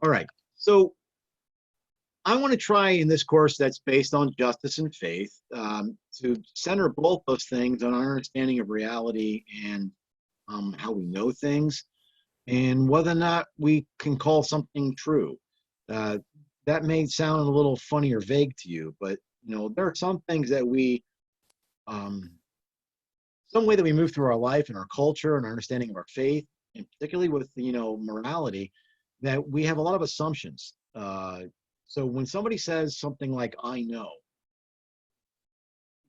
All right. So I want to try in this course that's based on justice and faith to center both those things on our understanding of reality and how we know things and whether or not we can call something true. Uh, that may sound a little funny or vague to you, but there are some things that um, some way that we move through our life and our culture and our understanding of our faith, and particularly with morality, that we have a lot of assumptions. So when somebody says something like "I know,"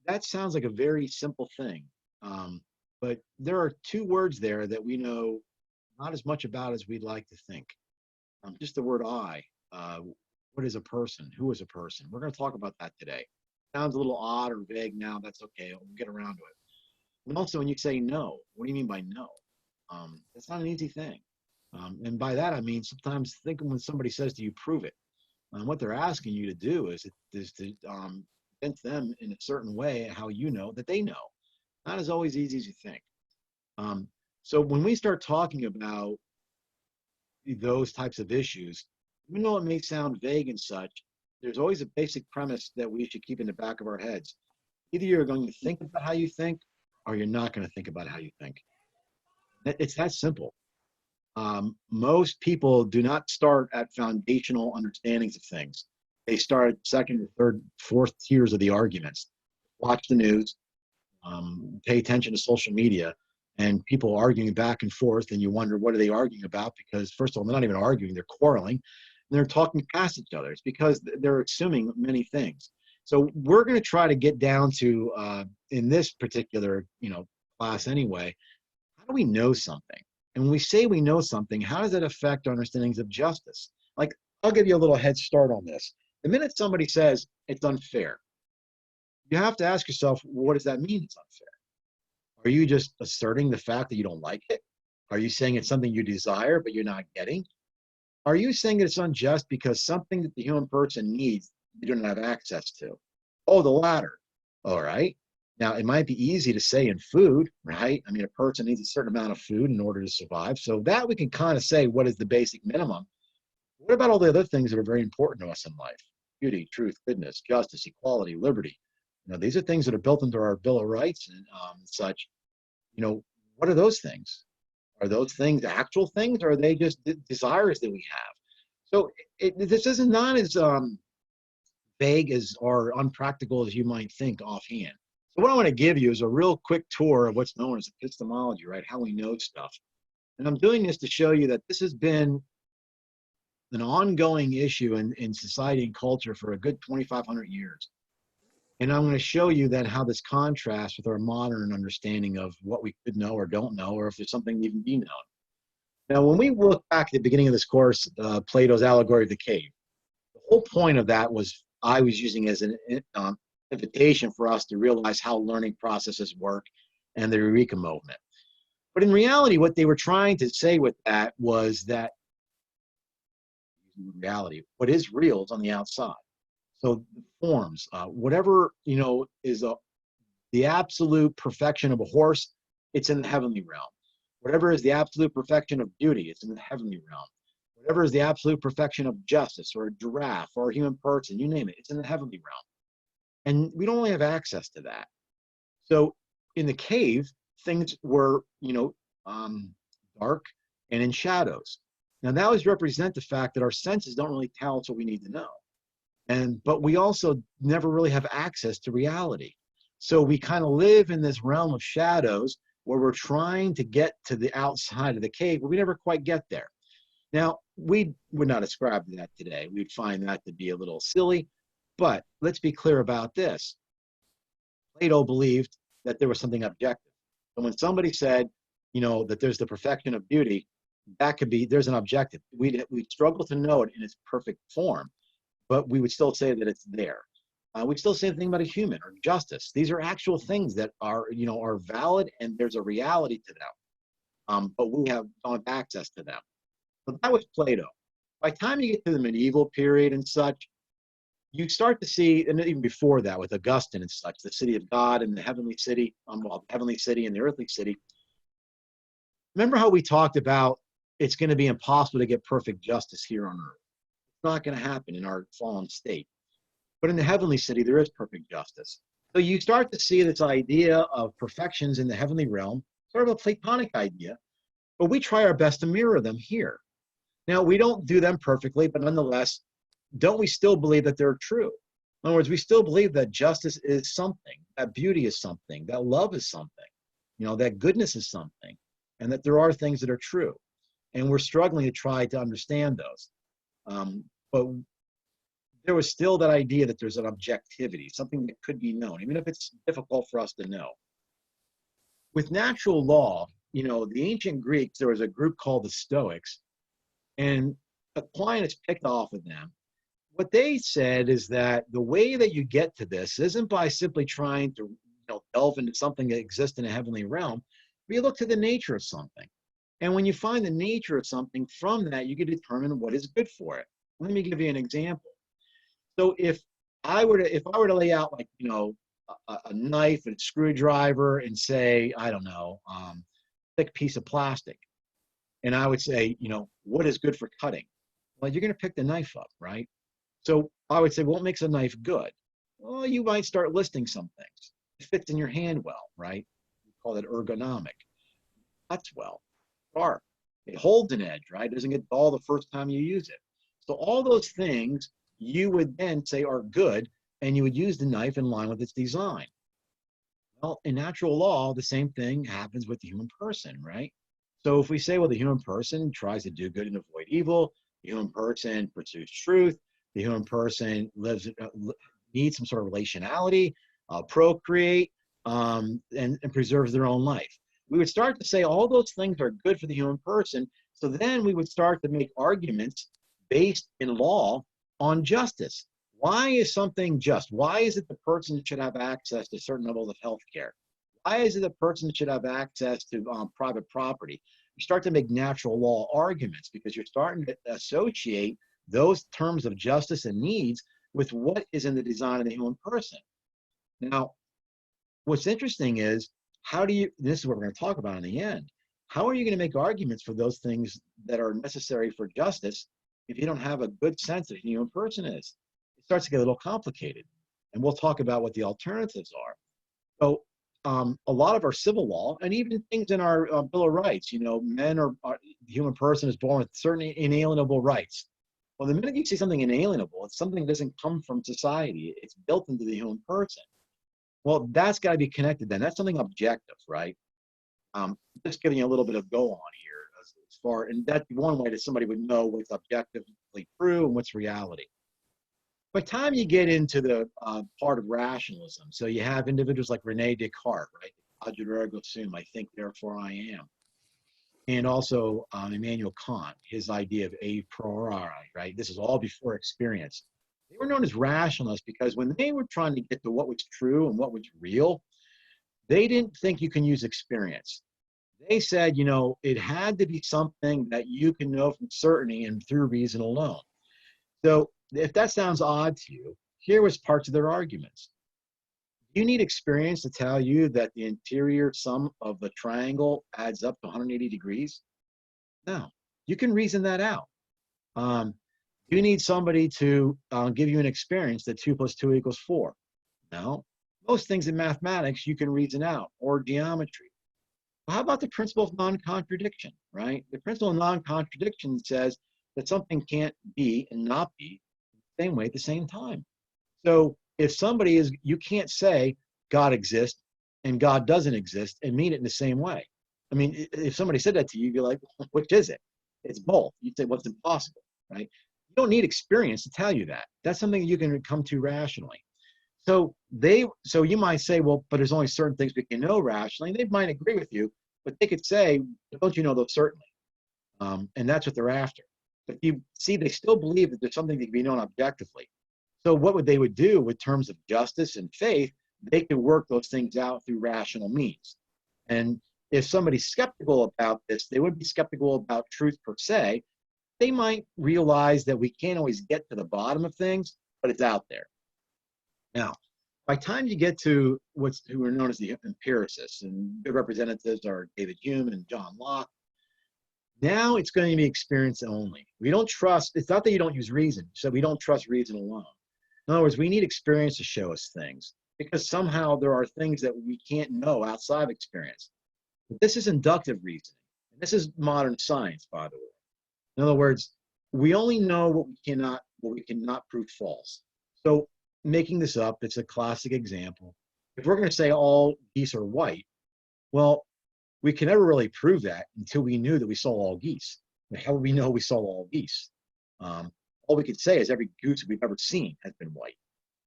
that sounds like a very simple thing, um, but there are two words there that we know not as much about as we'd like to think. Just the word "I." Uh, what is a person? Who is a person? We're going to talk about that today. Sounds a little odd or vague now. That's okay. We'll get around to it. And also, when you say no, what do you mean by no? That's not an easy thing. And by that, I mean sometimes thinking when somebody says to you, prove it. What they're asking you to do is to convince them in a certain way how you know that they know. Not as always easy as you think. Um, so when we start talking about those types of issues, even though it may sound vague and such, there's always a basic premise that we should keep in the back of our heads. Either you're going to think about how you think, or you're not going to think about how you think. It's that simple. Most people do not start at foundational understandings of things. They start at second, third, fourth tiers of the arguments. Watch the news, pay attention to social media, and people arguing back and forth, and you wonder what are they arguing about? Because first of all, they're not even arguing; they're quarreling, and they're talking past each other. It's because they're assuming many things. So we're going to try to get down to in this particular class anyway. How do we know something? And when we say we know something, how does that affect our understandings of justice? Like, I'll give you a little head start on this. The minute somebody says it's unfair, you have to ask yourself, what does that mean it's unfair? Are you just asserting the fact that you don't like it? Are you saying it's something you desire but you're not getting? Are you saying it's unjust because something that the human person needs you don't have access to? Oh, the latter. All right. Now, it might be easy to say in food, right? I mean, a person needs a certain amount of food in order to survive. So that we can kind of say what is the basic minimum. What about all the other things that are very important to us in life? Beauty, truth, goodness, justice, equality, liberty. These are things that are built into our Bill of Rights and such. What are those things? Are those things actual things, or are they just desires that we have? So this is not as vague as or unpractical as you might think offhand. So what I want to give you is a real quick tour of what's known as epistemology, right? How we know stuff. And I'm doing this to show you that this has been an ongoing issue in society and culture for a good 2,500 years. And I'm going to show you then how this contrasts with our modern understanding of what we could know or don't know, or if there's something even be known. Now, when we look back at the beginning of this course, Plato's allegory of the cave, the whole point of that was I was using as an invitation for us to realize how learning processes work and the Eureka movement. But in reality, what they were trying to say with that was that reality, what is real is on the outside. So the forms, whatever is the absolute perfection of a horse, it's in the heavenly realm. Whatever is the absolute perfection of beauty, it's in the heavenly realm. Whatever is the absolute perfection of justice or a giraffe or a human person, you name it, it's in the heavenly realm. And we don't only have access to that. So in the cave, things were, dark and in shadows. Now that always represent the fact that our senses don't really tell us what we need to know. But we also never really have access to reality. So we kind of live in this realm of shadows where we're trying to get to the outside of the cave, but we never quite get there. Now, we would not ascribe to that today. We'd find that to be a little silly, but let's be clear about this. Plato believed that there was something objective. So when somebody said, that there's the perfection of beauty, that could be, there's an objective. We'd struggle to know it in its perfect form, but we would still say that it's there. We'd still say the thing about a human or justice. These are actual things that are valid, and there's a reality to them. But we don't have access to them. So that was Plato. By the time you get to the medieval period and such, you start to see, and even before that with Augustine and such, the city of God and the heavenly city, the heavenly city and the earthly city. Remember how we talked about it's going to be impossible to get perfect justice here on earth. It's not going to happen in our fallen state. But in the heavenly city, there is perfect justice. So you start to see this idea of perfections in the heavenly realm, sort of a Platonic idea, but we try our best to mirror them here. Now, we don't do them perfectly, but nonetheless, don't we still believe that they're true? In other words, we still believe that justice is something, that beauty is something, that love is something, that goodness is something, and that there are things that are true. And we're struggling to try to understand those. But there was still that idea that there's an objectivity, something that could be known, even if it's difficult for us to know. With natural law, the ancient Greeks, there was a group called the Stoics, and Aquinas picked off of them. What they said is that the way that you get to this isn't by simply trying to delve into something that exists in a heavenly realm, but you look to the nature of something. And when you find the nature of something, from that, you can determine what is good for it. Let me give you an example. So if I were to lay out like, a knife and a screwdriver and say, I don't know, thick piece of plastic, and I would say, what is good for cutting? Well, you're going to pick the knife up, right? So I would say, what makes a knife good? Well, you might start listing some things. It fits in your hand well, right? We call it ergonomic. Cuts well, sharp. It holds an edge, right? It doesn't get dull the first time you use it. So all those things you would then say are good, and you would use the knife in line with its design. Well, in natural law, the same thing happens with the human person, right? So if we say, well, the human person tries to do good and avoid evil, the human person pursues truth, the human person needs some sort of relationality, procreate, and preserves their own life. We would start to say all those things are good for the human person. So then we would start to make arguments based in law on justice. Why is something just? Why is it the person should have access to certain levels of health care? Why is it the person should have access to private property? You start to make natural law arguments because you're starting to associate those terms of justice and needs with what is in the design of the human person. Now, what's interesting is, this is what we're going to talk about in the end, how are you going to make arguments for those things that are necessary for justice if you don't have a good sense of who the human person is? It starts to get a little complicated, and we'll talk about what the alternatives are. So a lot of our civil law, and even things in our Bill of Rights, the human person is born with certain inalienable rights. Well, the minute you say something inalienable, it's something that doesn't come from society. It's built into the human person. Well, that's got to be connected then. That's something objective, right? Just giving you a little bit of go on here as far, and that's one way that somebody would know what's objectively true and what's reality. By the time you get into the part of rationalism, so you have individuals like Rene Descartes, right? Agit ergo sum, I think, therefore I am. And also Immanuel Kant, his idea of a priori, right? This is all before experience. They were known as rationalists because when they were trying to get to what was true and what was real, they didn't think you can use experience. They said, it had to be something that you can know from certainty and through reason alone. So if that sounds odd to you, here was parts of their arguments. You need experience to tell you that the interior sum of the triangle adds up to 180 degrees? No, you can reason that out. You need somebody to give you an experience that 2 + 2 = 4. No, most things in mathematics you can reason out, or geometry. Well, how about the principle of non-contradiction, right? The principle of non-contradiction says that something can't be and not be the same way at the same time. So if you can't say God exists and God doesn't exist and mean it in the same way. I mean, if somebody said that to you, you'd be like, which is it? It's both. You'd say, what's impossible, right? You don't need experience to tell you that. That's something you can come to rationally. So you might say, well, but there's only certain things we can know rationally. They might agree with you, but they could say, don't you know those certainly? And that's what they're after. But you see, they still believe that there's something that can be known objectively. So what they would do with terms of justice and faith, they could work those things out through rational means. And if somebody's skeptical about this, they would be skeptical about truth per se. They might realize that we can't always get to the bottom of things, but it's out there. Now, by the time you get to who are known as the empiricists, and good representatives are David Hume and John Locke, Now it's going to be experience only. We don't trust, it's not that you don't use reason, so we don't trust reason alone. In other words, we need experience to show us things because somehow there are things that we can't know outside of experience. But this is inductive reasoning. And this is modern science, by the way. In other words, we only know what we cannot prove false. So making this up, it's a classic example. If we're going to say all geese are white, well, we can never really prove that until we knew that we saw all geese. How would we know we saw all geese? All we could say is every goose we've ever seen has been white.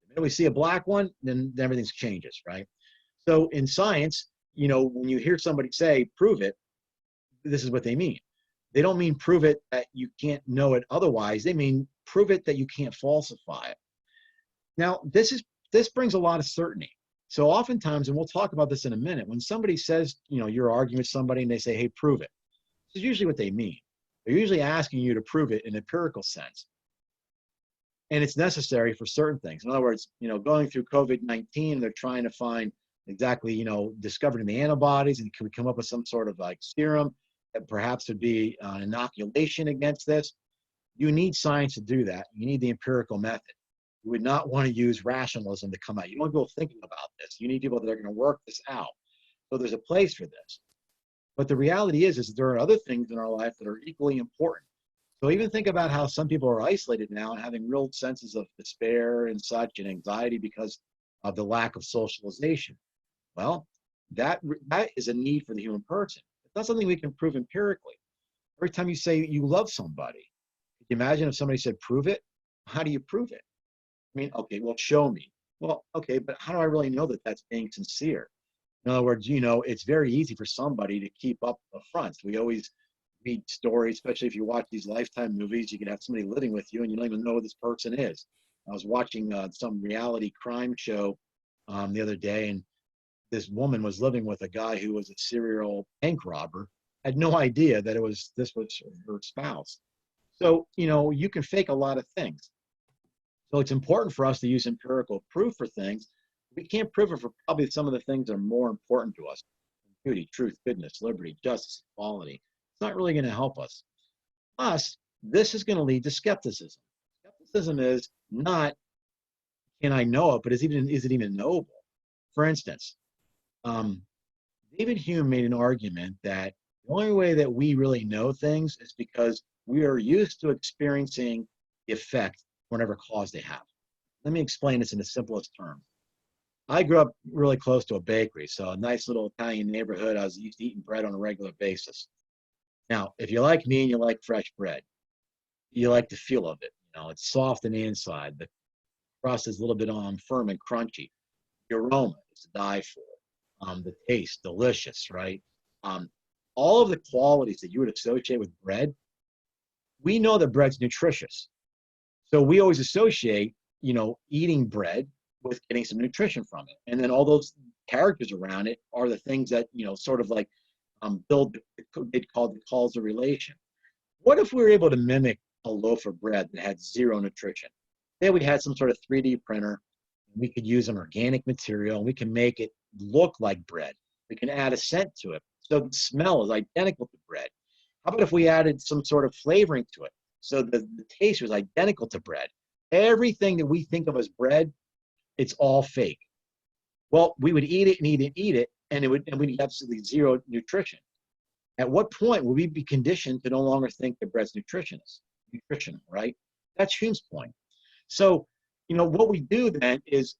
The minute we see a black one, then everything changes, right? So in science, when you hear somebody say, prove it, this is what they mean. They don't mean prove it that you can't know it otherwise. They mean prove it that you can't falsify it. Now, this brings a lot of certainty. So oftentimes, and we'll talk about this in a minute, when somebody says, you're arguing with somebody and they say, hey, prove it, this is usually what they mean. They're usually asking you to prove it in an empirical sense. And it's necessary for certain things. In other words, going through COVID-19, they're trying to find exactly, discovering the antibodies, and can we come up with some sort of like serum that perhaps would be an inoculation against this? You need science to do that. You need the empirical method. You would not want to use rationalism to come out. You don't want people thinking about this. You need people that are going to work this out. So there's a place for this. But the reality is there are other things in our life that are equally important. So even think about how some people are isolated now and having real senses of despair and such and anxiety because of the lack of socialization. Well, that is a need for the human person. It's not something we can prove empirically. Every time you say you love somebody, could you imagine if somebody said, prove it? How do you prove it? I mean, okay, well, show me. Well, okay, but how do I really know that that's being sincere? In other words, it's very easy for somebody to keep up the fronts. We always read stories, especially if you watch these Lifetime movies, you can have somebody living with you and you don't even know who this person is. I was watching some reality crime show the other day, and this woman was living with a guy who was a serial bank robber, had no idea that this was her spouse. So, you can fake a lot of things. So it's important for us to use empirical proof for things. We can't prove it for probably some of the things that are more important to us. Beauty, truth, goodness, liberty, justice, equality. It's not really going to help us. Plus, this is going to lead to skepticism. Skepticism is not, can I know it, but is it even knowable? For instance, David Hume made an argument that the only way that we really know things is because we are used to experiencing the effect whatever cause they have. Let me explain this in the simplest terms. I grew up really close to a bakery, so a nice little Italian neighborhood. I was used to eating bread on a regular basis. Now, if you like me and you like fresh bread, you like the feel of it. It's soft on the inside. The crust is a little bit firm and crunchy. The aroma is to die for. The taste, delicious, right? All of the qualities that you would associate with bread, we know that bread's nutritious. So we always associate, eating bread with getting some nutrition from it. And then all those characters around it are the things that, sort of like build, they'd call the causal relation. What if we were able to mimic a loaf of bread that had zero nutrition? Say we had some sort of 3D printer, and we could use an organic material, and we can make it look like bread. We can add a scent to it. So the smell is identical to bread. How about if we added some sort of flavoring to it? So the taste was identical to bread. Everything that we think of as bread, it's all fake. Well, we would eat it and eat it and eat it, and we'd have absolutely zero nutrition. At what point will we be conditioned to no longer think that bread's nutrition, right? That's Hume's point. So, what we do then is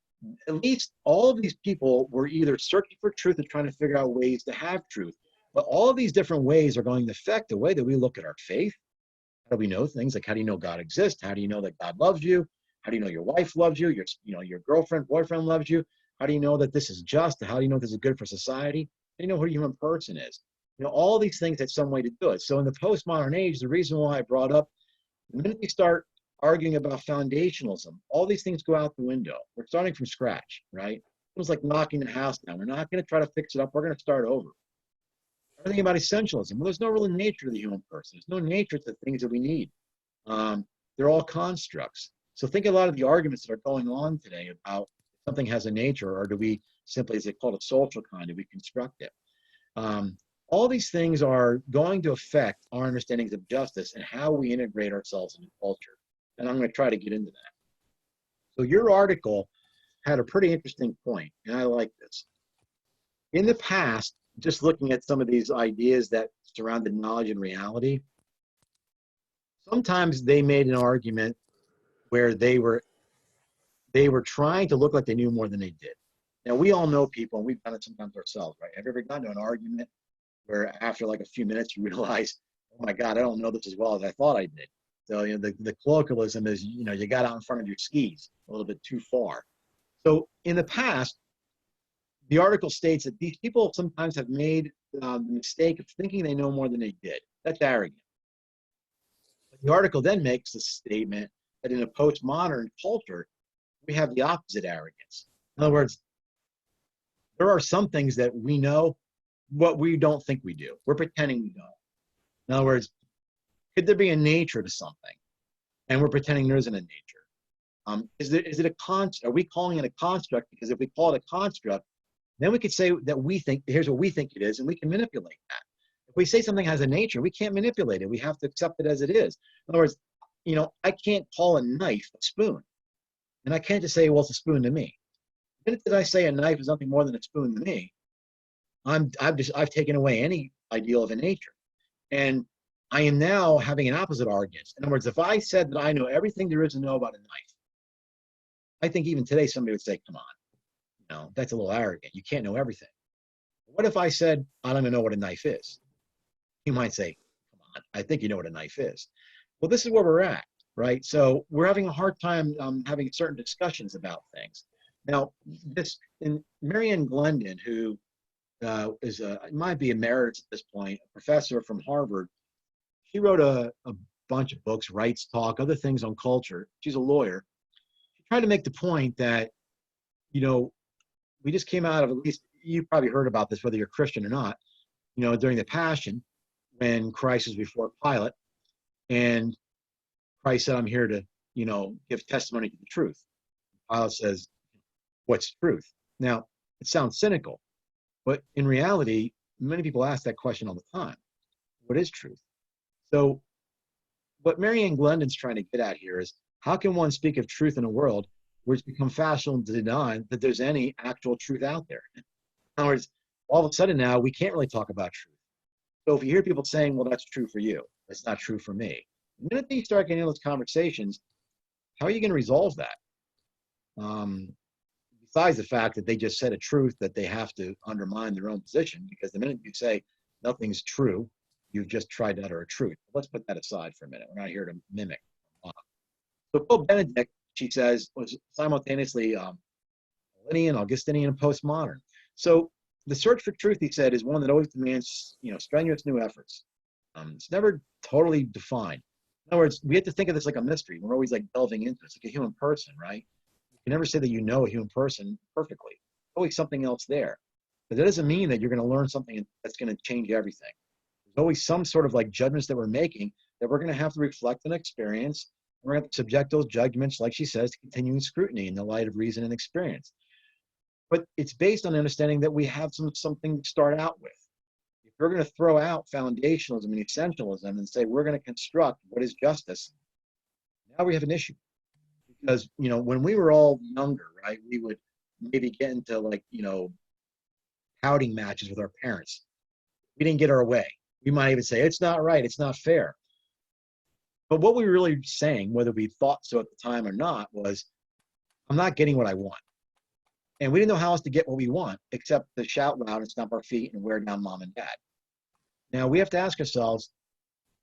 at least all of these people were either searching for truth and trying to figure out ways to have truth. But all of these different ways are going to affect the way that we look at our faith. How do we know things? Like, how do you know God exists? How do you know that God loves you? How do you know your wife loves you? Your girlfriend, boyfriend loves you? How do you know that this is just? How do you know this is good for society? How do you know who a human person is? All these things have some way to do it. So in the postmodern age, the reason why I brought up, the minute we start arguing about foundationalism, all these things go out the window. We're starting from scratch, right? It was like knocking the house down. We're not going to try to fix it up. We're going to start over. Everything about essentialism. Well, there's no real nature to the human person. There's no nature to the things that we need. They're all constructs. So think a lot of the arguments that are going on today about if something has a nature, or do we simply, as they call it, a social kind, do we construct it? All these things are going to affect our understandings of justice and how we integrate ourselves into culture. And I'm going to try to get into that. So your article had a pretty interesting point, and I like this. In the past, just looking at some of these ideas that surrounded knowledge and reality, sometimes they made an argument where they were trying to look like they knew more than they did. Now, we all know people, and we've done it sometimes ourselves, right? Have you ever gotten to an argument where after like a few minutes you realize, oh my God, I don't know this as well as I thought I did. So, the colloquialism is, you got out in front of your skis a little bit too far. So in the past, the article states that these people sometimes have made the mistake of thinking they know more than they did. That's arrogant. But the article then makes the statement that in a postmodern culture, we have the opposite arrogance. In other words, there are some things that we know, what we don't think we do. We're pretending we don't. In other words, could there be a nature to something? And we're pretending there isn't a nature. Is it a construct? Are we calling it a construct? Because if we call it a construct, then we could say that we think, here's what we think it is, and we can manipulate that. If we say something has a nature, we can't manipulate it. We have to accept it as it is. In other words, I can't call a knife a spoon. And I can't just say, well, it's a spoon to me. The minute that I say a knife is nothing more than a spoon to me, I've taken away any ideal of a nature. And I am now having an opposite argument. In other words, if I said that I know everything there is to know about a knife, I think even today somebody would say, come on, that's a little arrogant. You can't know everything. What if I said, I don't even know what a knife is? You might say, come on, I think you know what a knife is. Well, this is where we're at, right? So we're having a hard time having certain discussions about things. Now, Marianne Glendon, who might be emeritus at this point, a professor from Harvard, she wrote a bunch of books, Rights Talk, other things on culture. She's a lawyer. She tried to make the point that, we just came out of, at least you probably heard about this, whether you're Christian or not, during the Passion, when Christ was before Pilate, and Christ said, I'm here to, give testimony to the truth. Pilate says, what's truth? Now, it sounds cynical, but in reality, many people ask that question all the time. What is truth? So what Marianne Glendon's trying to get at here is, how can one speak of truth in a world where it's become fashionable to deny that there's any actual truth out there? In other words, all of a sudden now, we can't really talk about truth. So if you hear people saying, well, that's true for you, that's not true for me, the minute that you start getting those conversations, how are you going to resolve that? Besides the fact that they just said a truth that they have to undermine their own position, because the minute you say nothing's true, you've just tried to utter a truth. Let's put that aside for a minute. We're not here to mimic. So Pope Benedict, she says, was simultaneously Millennian, Augustinian, and postmodern. So the search for truth, he said, is one that always demands, strenuous new efforts. It's never totally defined. In other words, we have to think of this like a mystery. We're always like delving into it. It's like a human person, right? You can never say that you know a human person perfectly. There's always something else there. But that doesn't mean that you're going to learn something that's going to change everything. There's always some sort of like judgments that we're making that we're going to have to reflect and experience. We're going to subject those judgments, like she says, to continuing scrutiny in the light of reason and experience. But it's based on understanding that we have something to start out with. If we're going to throw out foundationalism and essentialism and say we're going to construct what is justice, now we have an issue. Because, when we were all younger, right, we would maybe get into like, pouting matches with our parents. We didn't get our way. We might even say, it's not right, it's not fair. But what we were really saying, whether we thought so at the time or not, was, I'm not getting what I want. And we didn't know how else to get what we want except to shout loud and stomp our feet and wear down mom and dad. Now we have to ask ourselves,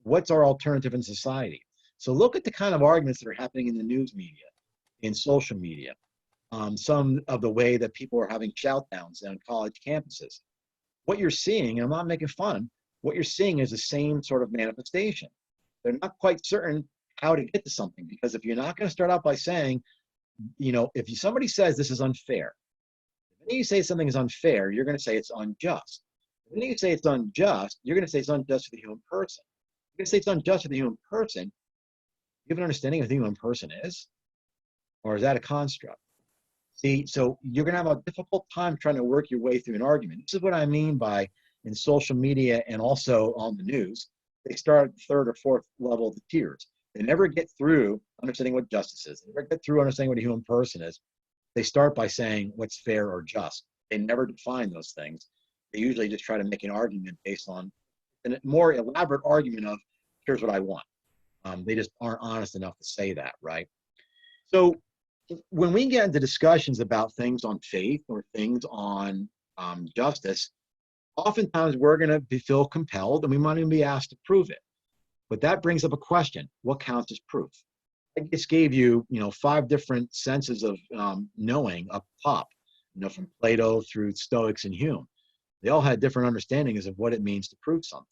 what's our alternative in society? So look at the kind of arguments that are happening in the news media, in social media, some of the way that people are having shout-downs on college campuses. What you're seeing, and I'm not making fun, what you're seeing is the same sort of manifestation. They're not quite certain how to get to something, because if you're not going to start out by saying, if somebody says this is unfair, when you say something is unfair, you're going to say it's unjust. When you say it's unjust, you're going to say it's unjust for the human person. You're going to say it's unjust for the human person. Do you have an understanding of who the human person is? Or is that a construct? See, so you're going to have a difficult time trying to work your way through an argument. This is what I mean by in social media and also on the news, they start at the third or fourth level of the tiers. They never get through understanding what justice is. They never get through understanding what a human person is. They start by saying what's fair or just. They never define those things. They usually just try to make an argument based on a more elaborate argument of, here's what I want. They just aren't honest enough to say that, right? So when we get into discussions about things on faith or things on justice, oftentimes we're going to feel compelled, and we might even be asked to prove it. But that brings up a question: what counts as proof? I just gave you, 5 different senses of knowing up top, from Plato through Stoics and Hume. They all had different understandings of what it means to prove something.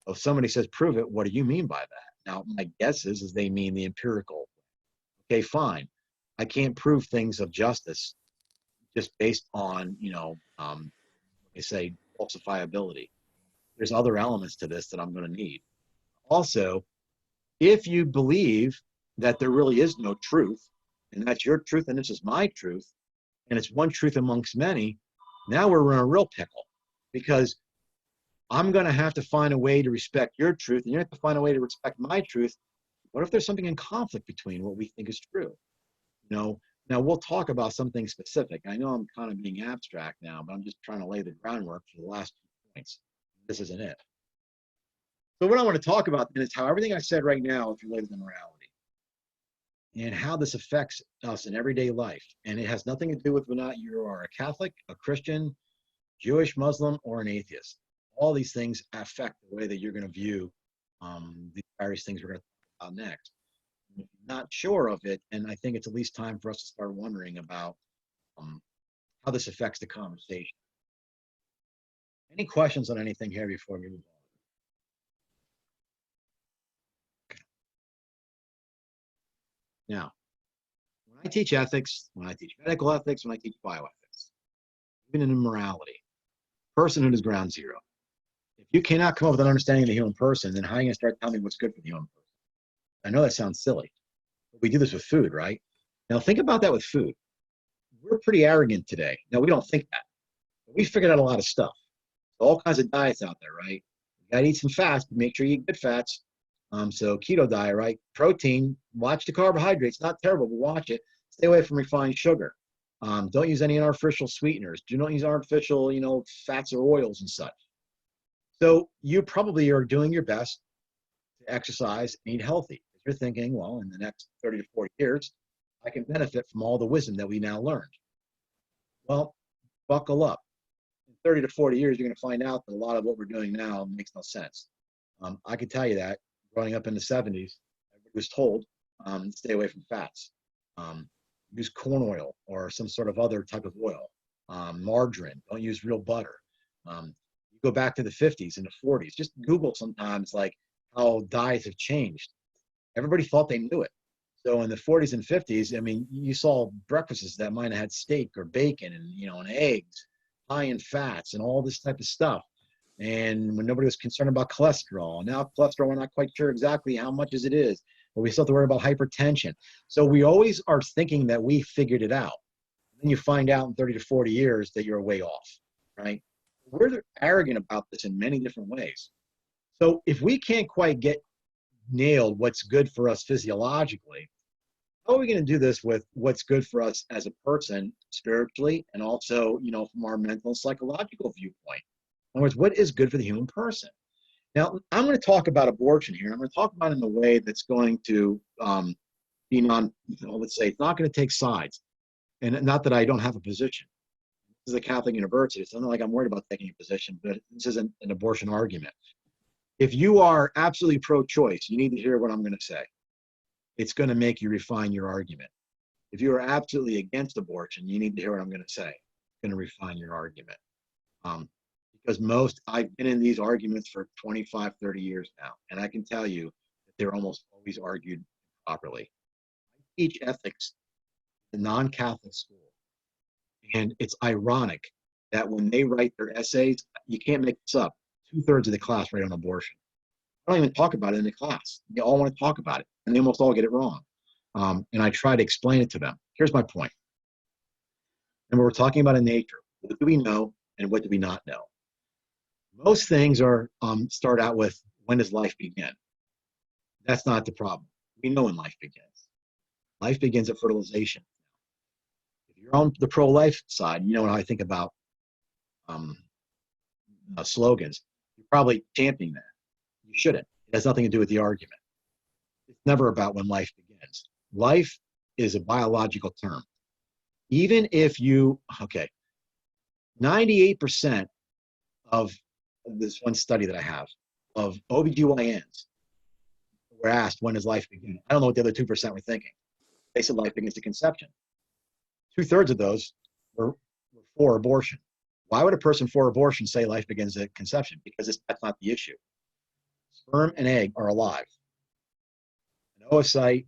So if somebody says prove it, what do you mean by that? Now, my guess is they mean the empirical. Okay, fine. I can't prove things of justice just based on, they say falsifiability. There's other elements to this that I'm going to need. Also, if you believe that there really is no truth, and that's your truth and this is my truth, and it's one truth amongst many, now we're in a real pickle, because I'm going to have to find a way to respect your truth, and you have to find a way to respect my truth. What if there's something in conflict between what we think is true? Now we'll talk about something specific. I know I'm kind of being abstract now, but I'm just trying to lay the groundwork for the last 2 points. This isn't it. So what I want to talk about then is how everything I said right now is related to morality and how this affects us in everyday life. And it has nothing to do with whether or not you are a Catholic, a Christian, Jewish, Muslim, or an atheist. All these things affect the way that you're going to view the various things we're going to talk about next. If you're not sure of it, and I think it's at least time for us to start wondering about how this affects the conversation. Any questions on anything here before we move on? Okay. Now, when I teach ethics, when I teach medical ethics, when I teach bioethics, even in morality, personhood is ground zero. If you cannot come up with an understanding of the human person, then how are you going to start telling me what's good for the human person? I know that sounds silly, but we do this with food, right? Now think about that with food. We're pretty arrogant today. Now, we don't think that, but we figured out a lot of stuff. All kinds of diets out there, right? You got to eat some fats, but make sure you eat good fats. So keto diet, right? Protein, watch the carbohydrates. Not terrible, but watch it. Stay away from refined sugar. Don't use any artificial sweeteners. Do not use artificial, fats or oils and such. So you probably are doing your best to exercise and eat healthy. You're thinking, well, in the next 30 to 40 years, I can benefit from all the wisdom that we now learned. Well, buckle up. In 30 to 40 years, you're going to find out that a lot of what we're doing now makes no sense. I can tell you that growing up in the 70s, everybody was told, stay away from fats. Use corn oil or some sort of other type of oil. Margarine, don't use real butter. You go back to the 50s and the 40s, just Google sometimes like how diets have changed. Everybody thought they knew it. So in the 40s and 50s, I mean, you saw breakfasts that might have had steak or bacon and eggs, high in fats and all this type of stuff. And when nobody was concerned about cholesterol, now cholesterol, we're not quite sure exactly how much as it is, but we still have to worry about hypertension. So we always are thinking that we figured it out. And then you find out in 30 to 40 years that you're way off, right? We're arrogant about this in many different ways. So if we can't quite get nailed what's good for us physiologically, how are we going to do this with what's good for us as a person spiritually and also, from our mental and psychological viewpoint? In other words, what is good for the human person? Now, I'm going to talk about abortion here. I'm going to talk about it in a way that's going to be let's say, it's not going to take sides. And not that I don't have a position. This is a Catholic university, so it's not like I'm worried about taking a position, but this isn't an abortion argument. If you are absolutely pro-choice, you need to hear what I'm going to say. It's going to make you refine your argument. If you are absolutely against abortion, you need to hear what I'm going to say. It's going to refine your argument. Because I've been in these arguments for 25, 30 years now, and I can tell you that they're almost always argued properly. I teach ethics in a non-Catholic school, and it's ironic that when they write their essays, you can't make this up. 2/3 of the class write on abortion. I don't even talk about it in the class. They all want to talk about it, and they almost all get it wrong. And I try to explain it to them. Here's my point. And we're talking about in nature. What do we know, and what do we not know? Most things are start out with, when does life begin? That's not the problem. We know when life begins. Life begins at fertilization. If you're on the pro-life side, you know what I think about um, slogans. You're probably championing that. You shouldn't. It has nothing to do with the argument. It's never about when life begins. Life is a biological term. Even if you, okay, 98% of this one study that I have of OBGYNs were asked, when does life begin? I don't know what the other 2% were thinking. They said life begins at conception. 2/3 of those were for abortion. Why would a person for abortion say life begins at conception? Because that's not the issue. Sperm and egg are alive. An oocyte,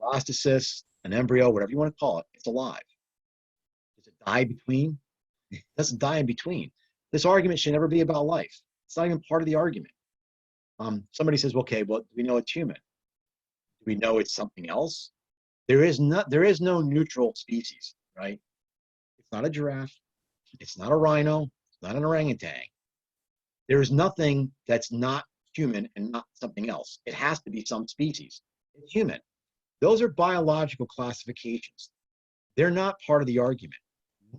blastocyst, an embryo, whatever you want to call it, it's alive. Does it die between? It doesn't die in between. This argument should never be about life. It's not even part of the argument. Somebody says, okay, well, do we know it's human? Do we know it's something else? There is no neutral species, right? It's not a giraffe. It's not a rhino. It's not an orangutan. There is nothing that's not human and not something else. It has to be some species. It's human. Those are biological classifications. They're not part of the argument.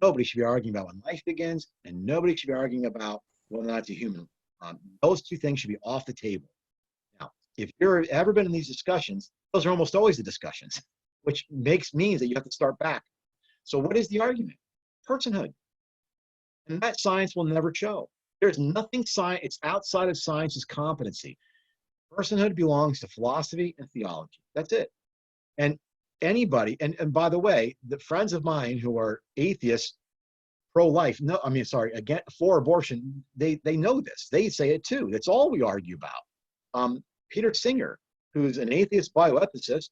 Nobody should be arguing about when life begins, and nobody should be arguing about whether or not it's a human. Those two things should be off the table. Now, if you've ever been in these discussions, those are almost always the discussions, which means that you have to start back. So what is the argument? Personhood. And that science will never show. There's nothing science, it's outside of science's competency. Personhood belongs to philosophy and theology. That's it. And anybody, and by the way, the friends of mine who are atheists, pro-life, again, for abortion, they know this. They say it too. That's all we argue about. Peter Singer, who's an atheist bioethicist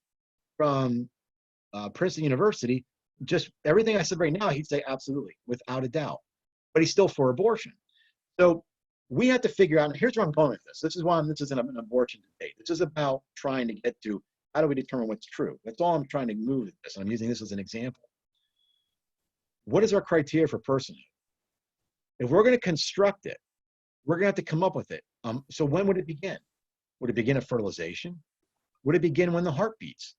from Princeton University, just everything I said right now, he'd say absolutely, without a doubt. But he's still for abortion. So we have to figure out, and here's where I'm going with this. This isn't an abortion debate. This is about trying to get to, how do we determine what's true? That's all I'm trying to move with this. I'm using this as an example. What is our criteria for personhood? If we're going to construct it, we're going to have to come up with it. So when would it begin? Would it begin at fertilization? Would it begin when the heart beats?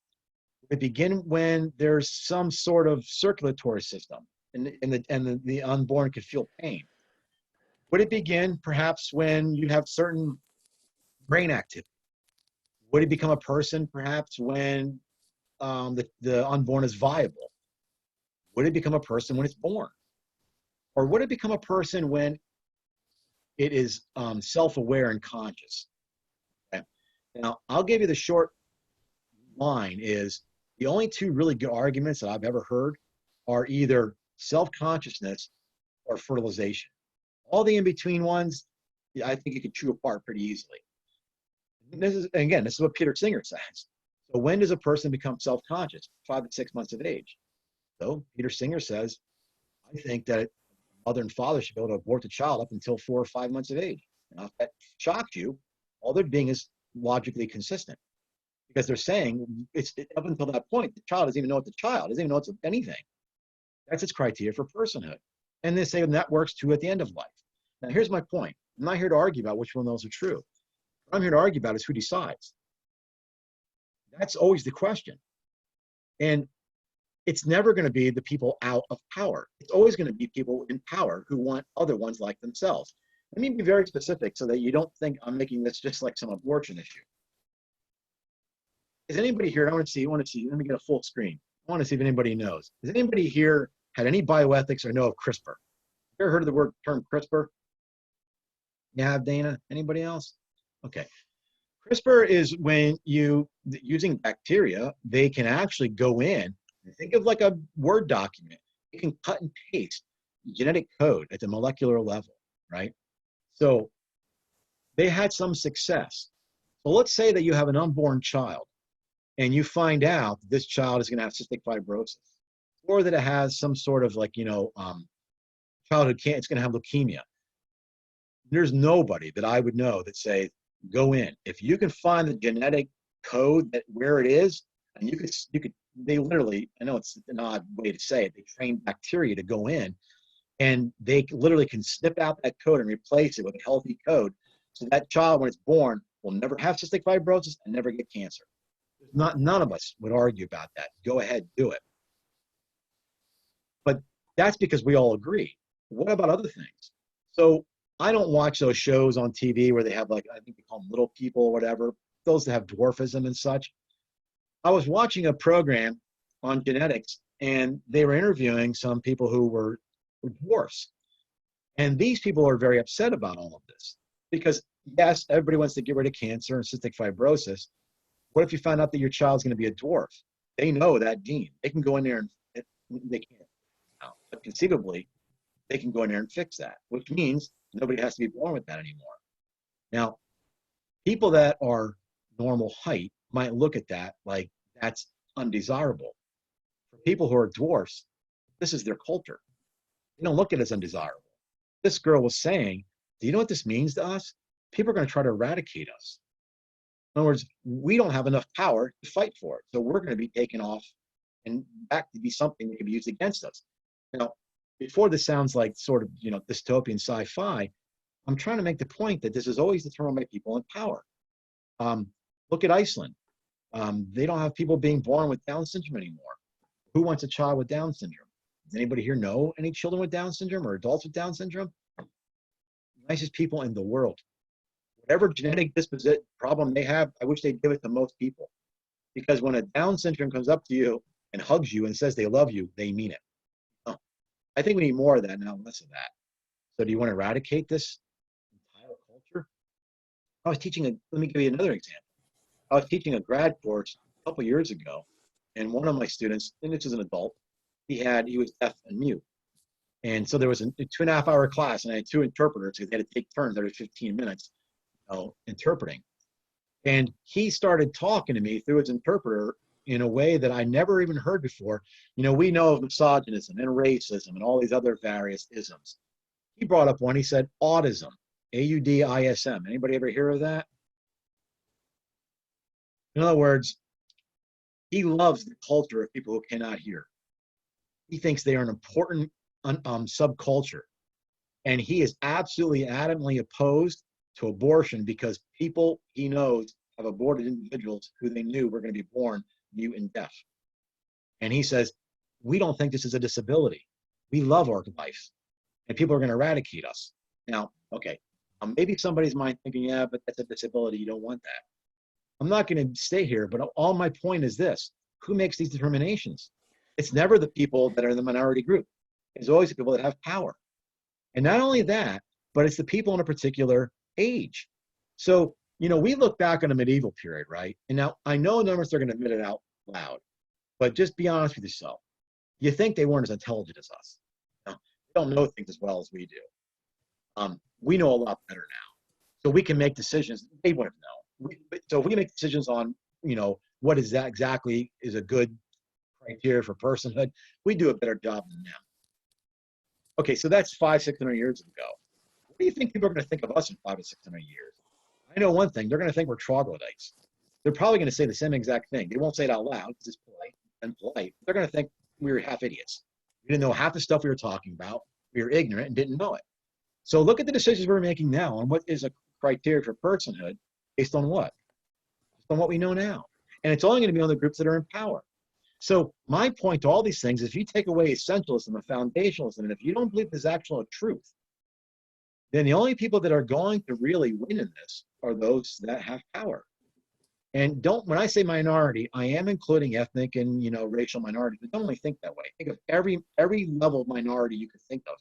Would it begin when there's some sort of circulatory system and the unborn could feel pain? Would it begin perhaps when you have certain brain activity? Would it become a person perhaps when the unborn is viable? Would it become a person when it's born? Or would it become a person when it is self-aware and conscious? Okay. Now, I'll give you the short line is the only two really good arguments that I've ever heard are either self-consciousness or fertilization. All the in-between ones, I think you could chew apart pretty easily. This is what Peter Singer says. So when does a person become self-conscious? 5 to 6 months of age. So Peter Singer says, I think that mother and father should be able to abort the child up until 4 or 5 months of age. Now, if that shocks you, all they're being is logically consistent. Because they're saying up until that point, the child doesn't even know it's a child, doesn't even know it's anything. That's its criteria for personhood. And they say that works too at the end of life. Now, here's my point. I'm not here to argue about which one of those are true. What I'm here to argue about is who decides. That's always the question. And it's never going to be the people out of power. It's always going to be people in power who want other ones like themselves. Let me be very specific so that you don't think I'm making this just like some abortion issue. Is anybody here? I want to see. Let me get a full screen. I want to see if anybody knows. Has anybody here had any bioethics or know of CRISPR? You ever heard of the term CRISPR? You have, Dana? Anybody else? Okay. CRISPR is when using bacteria, they can actually go in, think of like a Word document. You can cut and paste genetic code at the molecular level, right? So they had some success. So let's say that you have an unborn child and you find out that this child is going to have cystic fibrosis or that it has some sort of childhood cancer, it's going to have leukemia. There's nobody that I would know that say, go in. If you can find the genetic code where it is, and they literally, I know it's an odd way to say it, they train bacteria to go in And they literally can snip out that code and replace it with a healthy code. So that child, when it's born, will never have cystic fibrosis and never get cancer. None of us would argue about that. Go ahead, do it. But that's because we all agree. What about other things? So I don't watch those shows on TV where they have, like, I think they call them little people or whatever, those that have dwarfism and such. I was watching a program on genetics, and they were interviewing some people who were dwarfs. And these people are very upset about all of this because, yes, everybody wants to get rid of cancer and cystic fibrosis. What if you find out that your child's going to be a dwarf? They know that gene. They can go in there and they can't. But conceivably, they can go in there and fix that, which means nobody has to be born with that anymore. Now, people that are normal height might look at that like that's undesirable. For people who are dwarfs, this is their culture. They don't look at it as undesirable. This girl was saying, do you know what this means to us? People are going to try to eradicate us. In other words, we don't have enough power to fight for it. So we're going to be taken off and back to be something that can be used against us. Now, before this sounds like sort of, dystopian sci-fi, I'm trying to make the point that this is always determined by people in power. Look at Iceland. They don't have people being born with Down syndrome anymore. Who wants a child with Down syndrome? Does anybody here know any children with Down syndrome or adults with Down syndrome? Nicest people in the world. Whatever genetic disposition problem they have, I wish they'd give it to most people. Because when a Down syndrome comes up to you and hugs you and says they love you, they mean it. Oh, I think we need more of that, not less of that. So do you want to eradicate this entire culture? Let me give you another example. I was teaching a grad course a couple years ago, and one of my students, and this is an adult, he was deaf and mute. And so there was a 2.5 hour class, and I had two interpreters who had to take turns every 15 minutes interpreting. And he started talking to me through his interpreter in a way that I never even heard before. We know of misogynism and racism and all these other various isms. He brought up one, he said autism, AUDISM. Anybody ever hear of that? In other words, he loves the culture of people who cannot hear. He thinks they are an important subculture. And he is absolutely adamantly opposed to abortion because people he knows have aborted individuals who they knew were going to be born mute and deaf. And he says, we don't think this is a disability. We love our life. And people are going to eradicate us. Now, okay, maybe somebody's mind thinking, yeah, but that's a disability. You don't want that. I'm not going to stay here, but all my point is this. Who makes these determinations? It's never the people that are in the minority group. It's always the people that have power. And not only that, but it's the people in a particular age. So, we look back on the medieval period, right? And now I know none of us are going to admit it out loud, but just be honest with yourself. You think they weren't as intelligent as us. No, they don't know things as well as we do. We know a lot better now. So we can make decisions they wouldn't know. So if we make decisions on, what is that exactly is a good criteria for personhood, we do a better job than them. Okay, so that's 500-600 years ago. What do you think people are going to think of us in 500 to 600 years? I know one thing, they're going to think we're troglodytes. They're probably going to say the same exact thing. They won't say it out loud because it's polite and polite. They're going to think we were half idiots. We didn't know half the stuff we were talking about. We were ignorant and didn't know it. So look at the decisions we're making now on what is a criteria for personhood based on what? Based on what we know now. And it's only going to be on the groups that are in power. So my point to all these things is if you take away essentialism and foundationalism, and if you don't believe there's actual truth, then the only people that are going to really win in this are those that have power. And when I say minority, I am including ethnic and racial minorities, but don't only think that way. Think of every level of minority you could think of.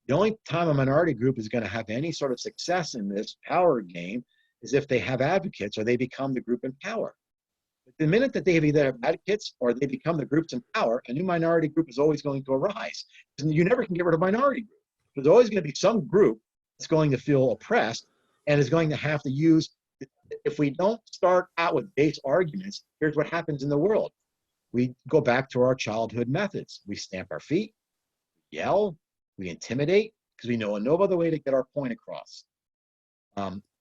The only time a minority group is going to have any sort of success in this power game is if they have advocates or they become the group in power. But the minute that they either have advocates or they become the groups in power, a new minority group is always going to arise. And you never can get rid of a minority group. There's always going to be some group that's going to feel oppressed and is going to have to use, if we don't start out with base arguments, here's what happens in the world. We go back to our childhood methods. We stamp our feet, yell, we intimidate, because we know no other way to get our point across.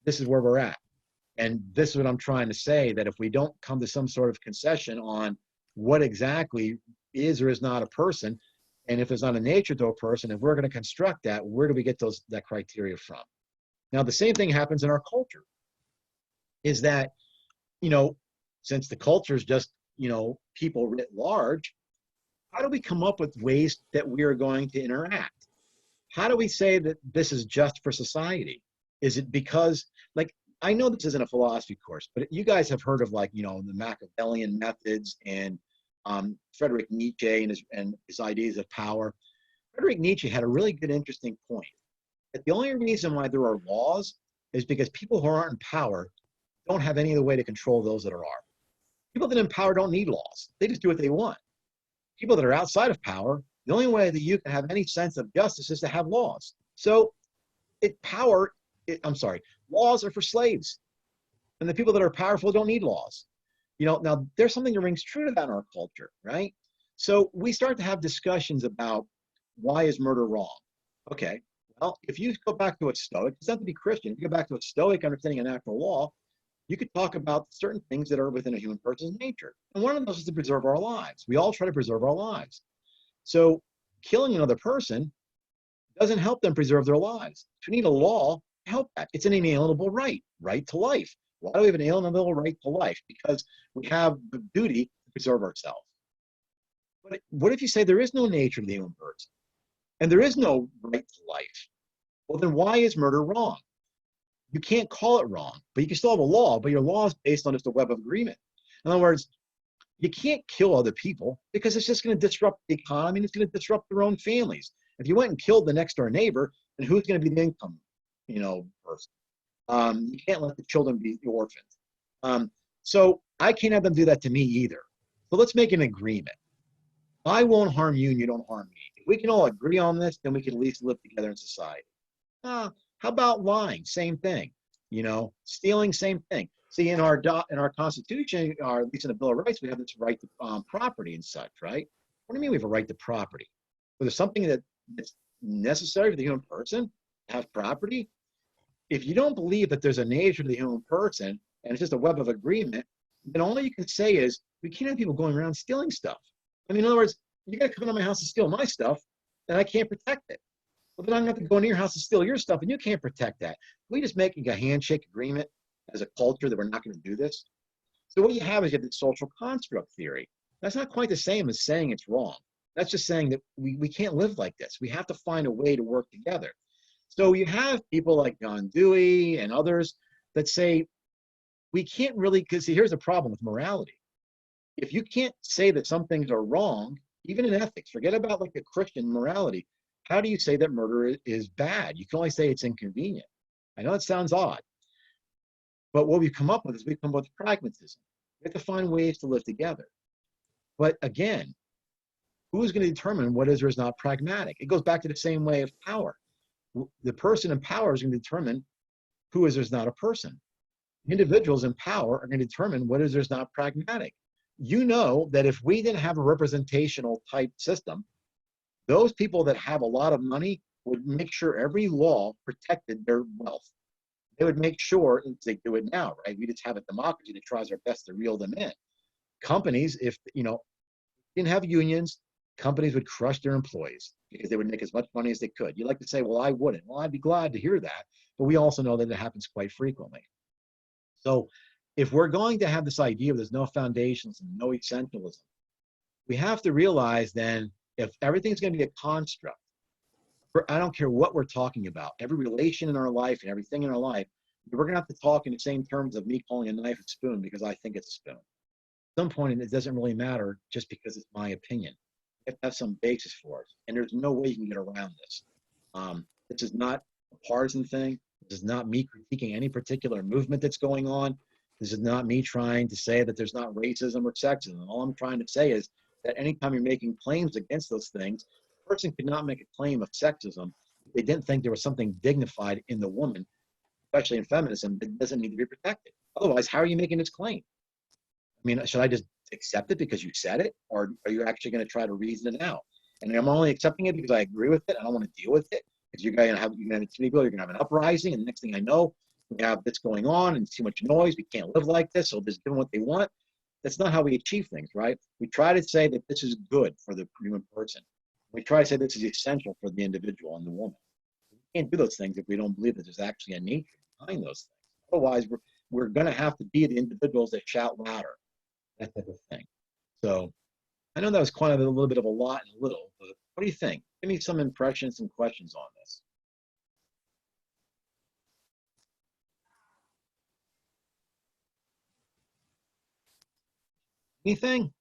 This is where we're at. And this is what I'm trying to say, that if we don't come to some sort of concession on what exactly is or is not a person, And if there's not a nature to a person, if we're going to construct that, where do we get that criteria from? Now, the same thing happens in our culture, is that, you know, since the culture is just, you know, people writ large, how do we come up with ways that we are going to interact? How do we say that this is just for society? Is it because, like, I know this isn't a philosophy course, but you guys have heard of, like, you know, the Machiavellian methods and Friedrich Nietzsche and his ideas of power. Friedrich Nietzsche had a really good, interesting point. That the only reason why there are laws is because people who aren't in power don't have any other way to control those that are. People that are in power don't need laws. They just do what they want. People that are outside of power, the only way that you can have any sense of justice is to have laws. So laws are for slaves. And the people that are powerful don't need laws. You know, now there's something that rings true to that in our culture, right? So we start to have discussions about, why is murder wrong? Okay, well, if you go back to a Stoic, it doesn't have to be Christian, if you go back to a Stoic understanding of natural law, you could talk about certain things that are within a human person's nature. And one of those is to preserve our lives. We all try to preserve our lives. So killing another person doesn't help them preserve their lives. So we need a law to help that. It's an inalienable right to life. Why do we have an inalienable right to life? Because we have the duty to preserve ourselves. But what if you say there is no nature to the human person and there is no right to life? Well, then why is murder wrong? You can't call it wrong, but you can still have a law, but your law is based on just a web of agreement. In other words, you can't kill other people because it's just going to disrupt the economy and it's going to disrupt their own families. If you went and killed the next door neighbor, then who's going to be the income, you know, person? You can't let the children be orphans. So I can't have them do that to me either. So let's make an agreement. I won't harm you and you don't harm me. If we can all agree on this, then we can at least live together in society. How about lying? Same thing. You know, stealing, same thing. See, in our Constitution, or at least in the Bill of Rights, we have this right to property and such, right? What do you mean we have a right to property? Well, there's something that's necessary for the human person to have property. If you don't believe that there's a nature to the human person and it's just a web of agreement, then all you can say is, we can't have people going around stealing stuff. I mean, in other words, you're going to come into my house and steal my stuff, and I can't protect it. Well, then I'm going to have to go into your house and steal your stuff, and you can't protect that. We just making a handshake agreement as a culture that we're not going to do this. So what you have is you have the social construct theory. That's not quite the same as saying it's wrong. That's just saying that we can't live like this. We have to find a way to work together. So you have people like John Dewey and others that say, we can't really, because here's the problem with morality. If you can't say that some things are wrong, even in ethics, forget about like a Christian morality, how do you say that murder is bad? You can only say it's inconvenient. I know it sounds odd, but what we've come up with is we've come up with pragmatism. We have to find ways to live together. But again, who's going to determine what is or is not pragmatic? It goes back to the same way of power. The person in power is going to determine who is or is not a person. Individuals in power are going to determine what is or is not pragmatic. You know that if we didn't have a representational type system, those people that have a lot of money would make sure every law protected their wealth. They would make sure, they do it now, right? We just have a democracy that tries our best to reel them in. Companies, if didn't have unions, companies would crush their employees because they would make as much money as they could. You like to say, well, I wouldn't. Well, I'd be glad to hear that, but we also know that it happens quite frequently. So if we're going to have this idea of there's no foundations and no essentialism, we have to realize then, if everything's going to be a construct, I don't care what we're talking about, every relation in our life and everything in our life, we're going to have to talk in the same terms of me calling a knife a spoon because I think it's a spoon. At some point, it doesn't really matter just because it's my opinion. You have to have some basis for it, and there's no way you can get around this. This is not a partisan thing. This is not me critiquing any particular movement that's going on. This is not me trying to say that there's not racism or sexism. All I'm trying to say is that anytime you're making claims against those things, a person could not make a claim of sexism if they didn't think there was something dignified in the woman, especially in feminism, that doesn't need to be protected. Otherwise, how are you making this claim? I mean, should I just accept it because you said it, or are you actually going to try to reason it out? And I'm only accepting it because I agree with it. I don't want to deal with it because you're going to have too many people. You're going to have an uprising, and the next thing I know, we have this going on and too much noise. We can't live like this. So just doing what they want. That's not how we achieve things, right? We try to say that this is good for the human person. We try to say this is essential for the individual and the woman. We can't do those things if we don't believe that there's actually a nature behind those things. Otherwise, we're going to have to be the individuals that shout louder, that type of thing. So I know that was kind of a little bit of a lot and a little, but what do you think? Give me some impressions, some questions on this. Anything?